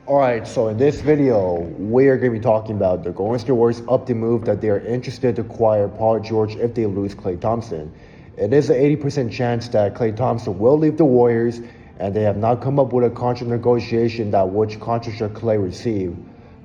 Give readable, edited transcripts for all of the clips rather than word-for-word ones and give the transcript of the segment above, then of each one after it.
Alright, so in this video, we are going to be talking about the Golden State Warriors up the move that they are interested to acquire Paul George if they lose Klay Thompson. It is an 80% chance that Klay Thompson will leave the Warriors, and they have not come up with a contract negotiation that which contract should Klay receive.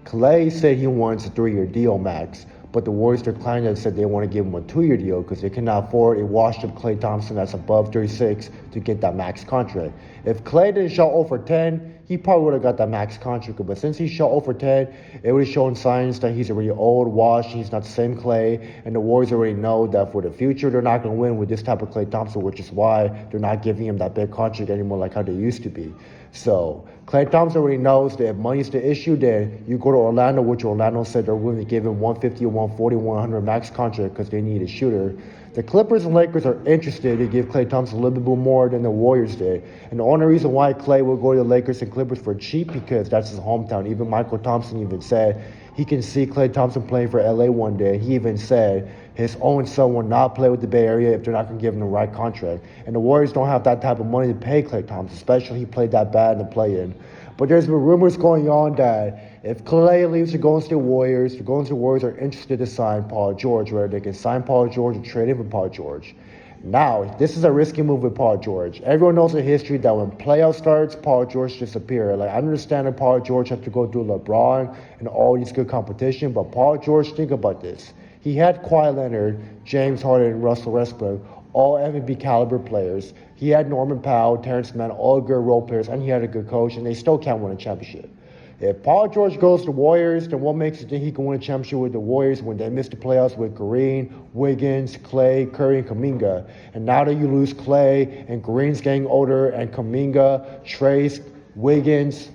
Klay said he wants a 3-year deal max, but the Warriors declined and said they want to give him a 2-year deal because they cannot afford a washed-up Klay Thompson that's above 36 to get that max contract. If Klay didn't show 0 for 10, he probably would have got that max contract. But since he showed 0 for 10, it would have shown signs that he's already old, washed, he's not the same Klay, and the Warriors already know that for the future they're not going to win with this type of Klay Thompson, which is why they're not giving him that big contract anymore like how they used to be. So Klay Thompson already knows that if money's the issue, then you go to Orlando, which Orlando said they're willing to give him 150, 140, 100 max contract because they need a shooter. The Clippers and Lakers are interested to give Klay Thompson a little bit more than the Warriors did. And the only reason why Klay will go to the Lakers and Clippers for cheap because that's his hometown. Even Michael Thompson even said he can see Klay Thompson playing for LA one day. He even said his own son will not play with the Bay Area if they're not going to give him the right contract. And the Warriors don't have that type of money to pay Klay Thompson, especially he played that bad in the play-in. But there's been rumors going on that if Klay leaves the Golden State Warriors, the Golden State Warriors are interested to sign Paul George, where they can sign Paul George and trade him for Paul George. Now, this is a risky move with Paul George. Everyone knows the history that when playoff starts, Paul George disappears. Like, I understand that Paul George has to go through LeBron and all these good competition, but Paul George, think about this. He had Kawhi Leonard, James Harden, and Russell Westbrook, all MVP caliber players. He had Norman Powell, Terrence Mann, all good role players, and he had a good coach, and they still can't win a championship. If Paul George goes to the Warriors, then what makes it think he can win a championship with the Warriors when they missed the playoffs with Green, Wiggins, Klay, Curry, and Kuminga? And now that you lose Klay, and Green's getting older, and Kuminga, Trace, Wiggins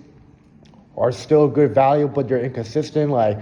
are still good value, but they're inconsistent, like,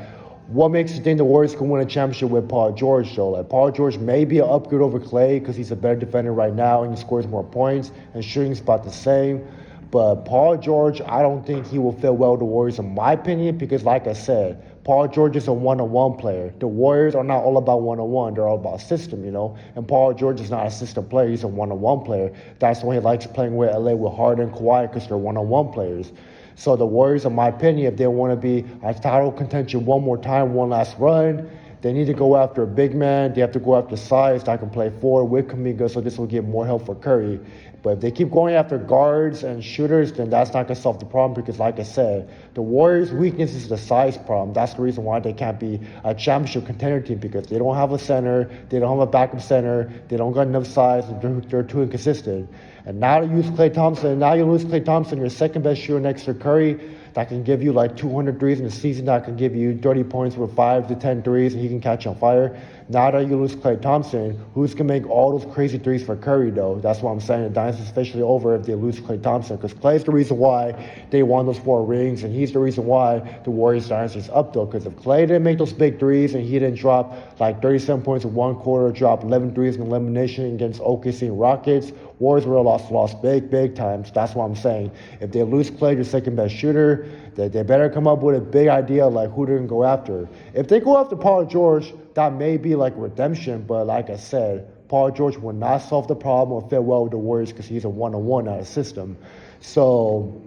what makes you think the Warriors can win a championship with Paul George, though? Like, Paul George may be an upgrade over Klay because he's a better defender right now and he scores more points and shooting's about the same. But Paul George, I don't think he will fit well with the Warriors, in my opinion, because like I said, Paul George is a one-on-one player. The Warriors are not all about one-on-one. They're all about system, And Paul George is not a system player. He's a one-on-one player. That's why he likes playing with LA with Harden and Kawhi because they're one-on-one players. So the Warriors, in my opinion, if they want to be a title contention one more time, one last run, they need to go after a big man. They have to go after size that can play forward with Kuminga, so this will give more help for Curry. But if they keep going after guards and shooters, then that's not going to solve the problem because, like I said, the Warriors' weakness is the size problem. That's the reason why they can't be a championship contender team because they don't have a center, they don't have a backup center, they don't got enough size, and they're too inconsistent. And now you lose Klay Thompson, your second best shooter next to Curry, that can give you like 200 threes in the season, that can give you 30 points with 5 to 10 threes, and he can catch on fire. Now that you lose Klay Thompson, who's going to make all those crazy threes for Curry, though? That's what I'm saying. The dynasty's officially over if they lose Klay Thompson, because Klay's the reason why they won those 4 rings, and he's the reason why the Warriors dynasty's up, though, because if Klay didn't make those big threes and he didn't drop like 37 points in one quarter, drop 11 threes in elimination against OKC and Rockets, Warriors would have lost big times. That's what I'm saying. If they lose Klay, their second best shooter, they better come up with a big idea like who they're going to go after. If they go after Paul George, that may be like redemption, but like I said, Paul George will not solve the problem or fit well with the Warriors because he's a one-on-one, not a system. So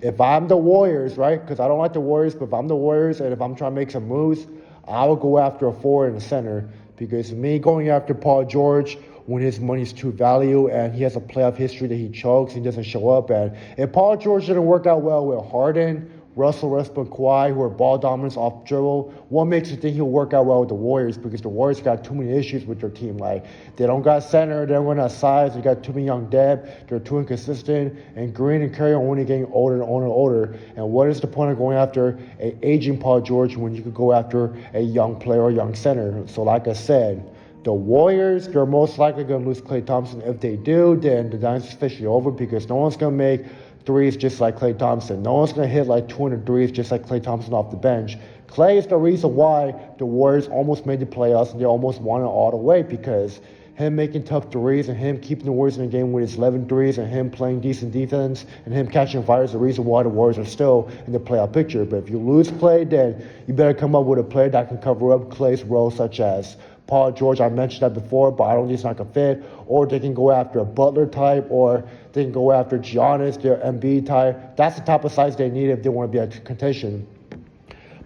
if I'm the Warriors, right, because I don't like the Warriors, but if I'm the Warriors and if I'm trying to make some moves, I will go after a forward and a center because me going after Paul George when his money's too value and he has a playoff history that he chokes, he doesn't show up. And if Paul George didn't work out well with Harden, Russell Westbrook, Kawhi, who are ball dominants off dribble, what makes you think he'll work out well with the Warriors? Because the Warriors got too many issues with their team. Like, they don't got center, they don't got size, they got too many young depth, they're too inconsistent, and Green and Curry are only getting older and older and older. And what is the point of going after an aging Paul George when you could go after a young player or young center? So like I said, the Warriors, they're most likely going to lose Klay Thompson. If they do, then the dynasty's officially over because no one's going to make threes just like Klay Thompson. No one's going to hit like 200 threes just like Klay Thompson off the bench. Klay is the reason why the Warriors almost made the playoffs and they almost won it all the way because him making tough threes and him keeping the Warriors in the game with his 11 threes and him playing decent defense and him catching fire is the reason why the Warriors are still in the playoff picture. But if you lose Klay, then you better come up with a player that can cover up Klay's role, such as Paul George, I mentioned that before, but I don't think it's not going to fit. Or they can go after a Butler type, or they can go after Giannis, their Embiid type. That's the type of size they need if they want to be a contention.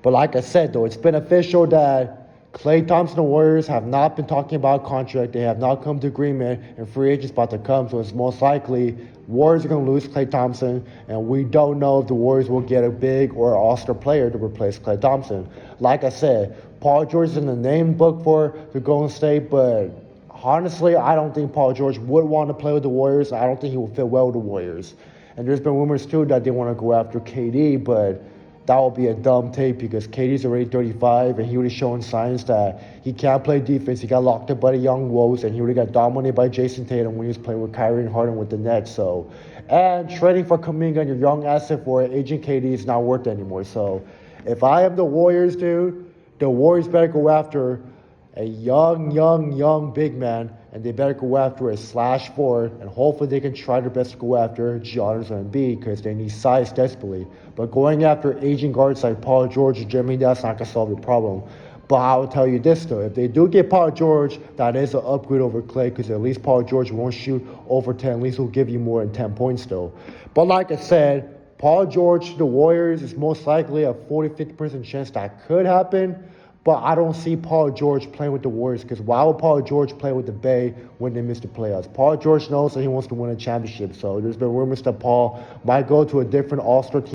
But like I said, though, it's been official that Klay Thompson and the Warriors have not been talking about contract. They have not come to agreement, and free agents about to come. So it's most likely Warriors are going to lose Klay Thompson, and we don't know if the Warriors will get a big or all-star player to replace Klay Thompson. Like I said, Paul George is in the name book for the Golden State, but honestly, I don't think Paul George would want to play with the Warriors. I don't think he will fit well with the Warriors. And there's been rumors, too, that they want to go after KD, but that would be a dumb take because KD's already 35 and he already showing signs that he can't play defense. He got locked up by the young wolves and he already got dominated by Jason Tatum when he was playing with Kyrie and Harden with the Nets. So, and trading for Kuminga, your young asset for agent KD is not worth it anymore. So, if I am the Warriors, dude, the Warriors better go after a young big man, and they better go after a slash forward, and hopefully they can try their best to go after Giannis and Embiid because they need size desperately. But going after aging guards like Paul George or Jimmy, that's not going to solve your problem. But I will tell you this, though. If they do get Paul George, that is an upgrade over Klay because at least Paul George won't shoot over 10. At least he'll give you more than 10 points, though. But like I said, Paul George to the Warriors is most likely a 40-50% chance that could happen. But I don't see Paul George playing with the Warriors because why would Paul George play with the Bay when they miss the playoffs? Paul George knows that he wants to win a championship. So there's been rumors that Paul might go to a different all-star team.